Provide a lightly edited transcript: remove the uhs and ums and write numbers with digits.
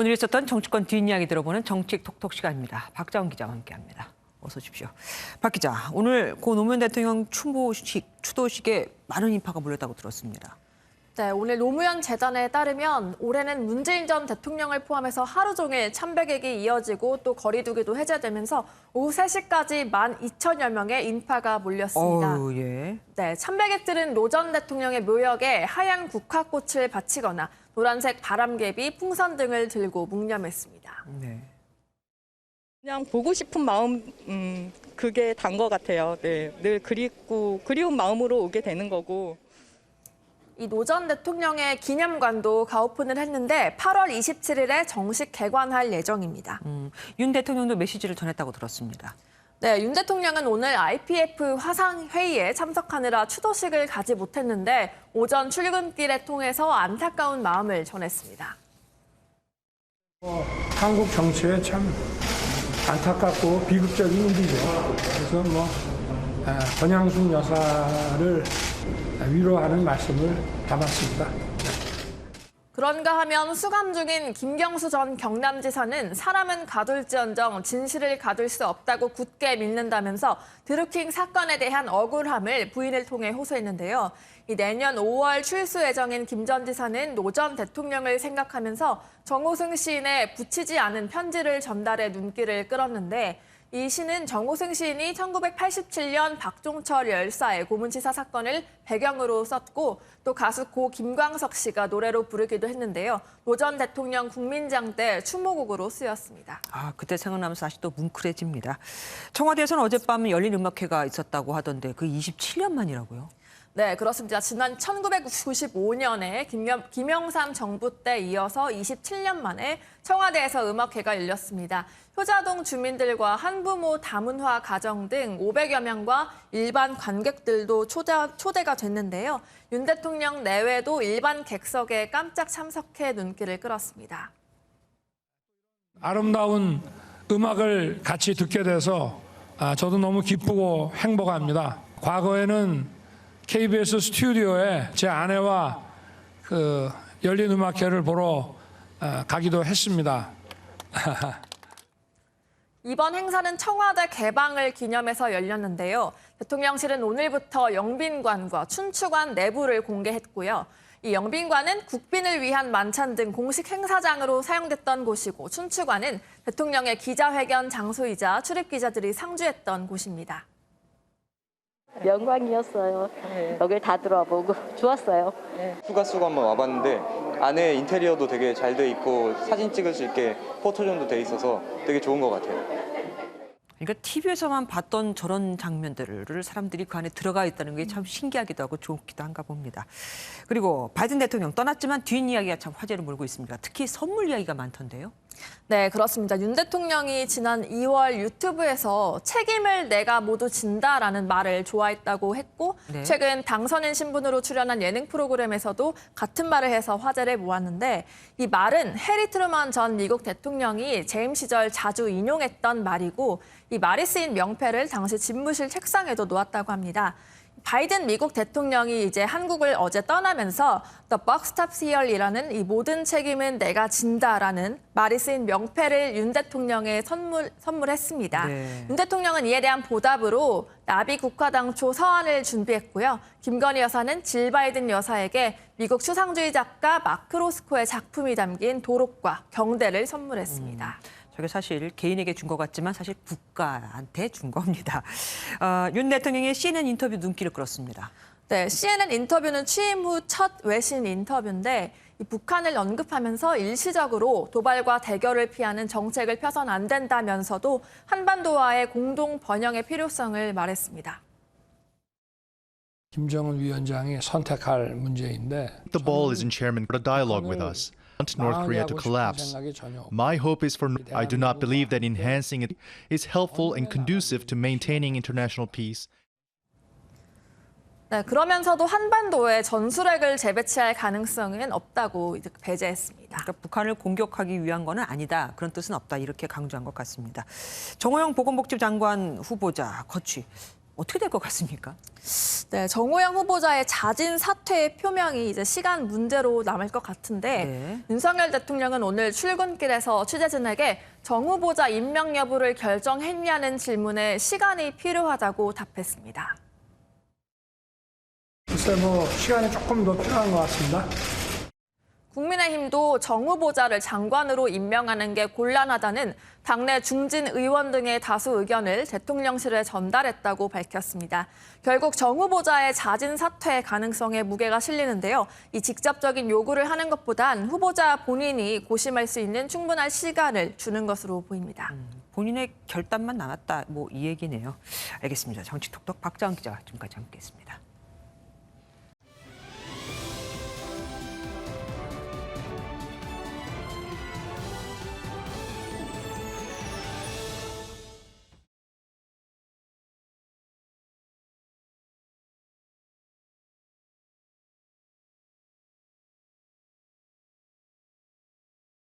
오늘 있었던 정치권 뒷이야기 들어보는 정책 톡톡 시간입니다. 박자원 기자와 함께합니다. 어서 오십시오. 박 기자, 오늘 고 노무현 대통령 추도식에 많은 인파가 몰렸다고 들었습니다. 네, 오늘 노무현 재단에 따르면 올해는 문재인 전 대통령을 포함해서 하루 종일 참배객이 이어지고 또 거리두기도 해제되면서 오후 3시까지 12,000여 명의 인파가 몰렸습니다. 예. 네, 참배객들은 노 전 대통령의 묘역에 하얀 국화꽃을 바치거나 노란색 바람개비, 풍선 등을 들고 묵념했습니다. 네. 그냥 보고 싶은 마음, 그게 단 것 같아요. 네, 늘 그리운 마음으로 오게 되는 거고. 이 노 전 대통령의 기념관도 가오픈을 했는데 8월 27일에 정식 개관할 예정입니다. 윤 대통령도 메시지를 전했다고 들었습니다. 네, 윤 대통령은 오늘 IPF 화상회의에 참석하느라 추도식을 가지 못했는데 오전 출근길에 통해서 안타까운 마음을 전했습니다. 한국 정치에 참 안타깝고 비극적인 일이죠. 그래서 권양숙 여사를 위로하는 말씀을 담았습니다. 그런가 하면 수감 중인 김경수 전 경남지사는 사람은 가둘지언정 진실을 가둘 수 없다고 굳게 믿는다면서 드루킹 사건에 대한 억울함을 부인을 통해 호소했는데요. 이 내년 5월 출소 예정인 김 전 지사는 노 전 대통령을 생각하면서 정호승 시인의 붙이지 않은 편지를 전달해 눈길을 끌었는데 이 시는 정호승 시인이 1987년 박종철 열사의 고문치사 사건을 배경으로 썼고 또 가수 고 김광석 씨가 노래로 부르기도 했는데요. 노 전 대통령 국민장 때 추모곡으로 쓰였습니다. 그때 생각나면서 다시 또 뭉클해집니다. 청와대에서는 어젯밤 열린 음악회가 있었다고 하던데 그 27년 만이라고요? 네, 그렇습니다. 지난 1995년에 김영삼 정부 때 이어서 27년 만에 청와대에서 음악회가 열렸습니다. 효자동 주민들과 한부모 다문화 가정 등 500여 명과 일반 관객들도 초대가 됐는데요. 윤 대통령 내외도 일반 객석에 깜짝 참석해 눈길을 끌었습니다. 아름다운 음악을 같이 듣게 돼서 저도 너무 기쁘고 행복합니다. 과거에는 KBS 스튜디오에 제 아내와 열린 음악회를 보러 가기도 했습니다. 이번 행사는 청와대 개방을 기념해서 열렸는데요. 대통령실은 오늘부터 영빈관과 춘추관 내부를 공개했고요. 이 영빈관은 국빈을 위한 만찬 등 공식 행사장으로 사용됐던 곳이고 춘추관은 대통령의 기자회견 장소이자 출입기자들이 상주했던 곳입니다. 영광이었어요. 여길 다 들어보고 좋았어요. 휴가 쓰고 한번 와봤는데 안에 인테리어도 되게 잘 돼 있고 사진 찍을 수 있게 포토존도 돼 있어서 되게 좋은 것 같아요. 그러니까 TV에서만 봤던 저런 장면들을 사람들이 그 안에 들어가 있다는 게 참 신기하기도 하고 좋기도 한가 봅니다. 그리고 바이든 대통령 떠났지만 뒷이야기가 참 화제를 몰고 있습니다. 특히 선물 이야기가 많던데요. 네, 그렇습니다. 윤 대통령이 지난 2월 유튜브에서 책임을 내가 모두 진다라는 말을 좋아했다고 했고 네. 최근 당선인 신분으로 출연한 예능 프로그램에서도 같은 말을 해서 화제를 모았는데 이 말은 해리 트루먼 전 미국 대통령이 재임 시절 자주 인용했던 말이고 이 말이 쓰인 명패를 당시 집무실 책상에도 놓았다고 합니다. 바이든 미국 대통령이 이제 한국을 어제 떠나면서 The buck stops here이라는 이 모든 책임은 내가 진다라는 말이 쓰인 명패를 윤 대통령에 선물했습니다. 네. 윤 대통령은 이에 대한 보답으로 나비 국화당초 서한을 준비했고요. 김건희 여사는 질 바이든 여사에게 미국 추상주의 작가 마크 로스코의 작품이 담긴 도록과 경대를 선물했습니다. 저게 사실 개인에게 준 것 같지만 사실 국가한테 준 겁니다. 윤 대통령의 CNN 인터뷰 눈길을 끌었습니다. 네, CNN 인터뷰는 취임 후 첫 외신 인터뷰인데 이 북한을 언급하면서 일시적으로 도발과 대결을 피하는 정책을 펴선 안 된다면서도 한반도와의 공동 번영의 필요성을 말했습니다. 김정은 위원장이 선택할 문제인데 The ball is in Chairman for a dialogue with us. Want North Korea to collapse. My hope is for I do not believe that enhancing it is helpful and conducive to maintaining international peace. 네, 그러면서도 한반도에 전술핵을 재배치할 가능성은 없다고 배제했습니다. 그러니까 북한을 공격하기 위한 건 아니다. 그런 뜻은 없다. 이렇게 강조한 것 같습니다. 정호영 보건복지부 장관 후보자 거취 어떻게 될 것 같습니까? 네, 정호영 후보자의 자진 사퇴의 표명이 이제 시간 문제로 남을 것 같은데 네. 윤석열 대통령은 오늘 출근길에서 취재진에게 정 후보자 임명 여부를 결정했냐는 질문에 시간이 필요하다고 답했습니다. 글쎄 시간이 조금 더 필요한 것 같습니다. 국민의힘도 정 후보자를 장관으로 임명하는 게 곤란하다는 당내 중진 의원 등의 다수 의견을 대통령실에 전달했다고 밝혔습니다. 결국 정 후보자의 자진 사퇴 가능성에 무게가 실리는데요. 이 직접적인 요구를 하는 것보단 후보자 본인이 고심할 수 있는 충분한 시간을 주는 것으로 보입니다. 본인의 결단만 남았다. 이 얘기네요. 알겠습니다. 정치톡톡 박자원 기자가 지금까지 함께했습니다.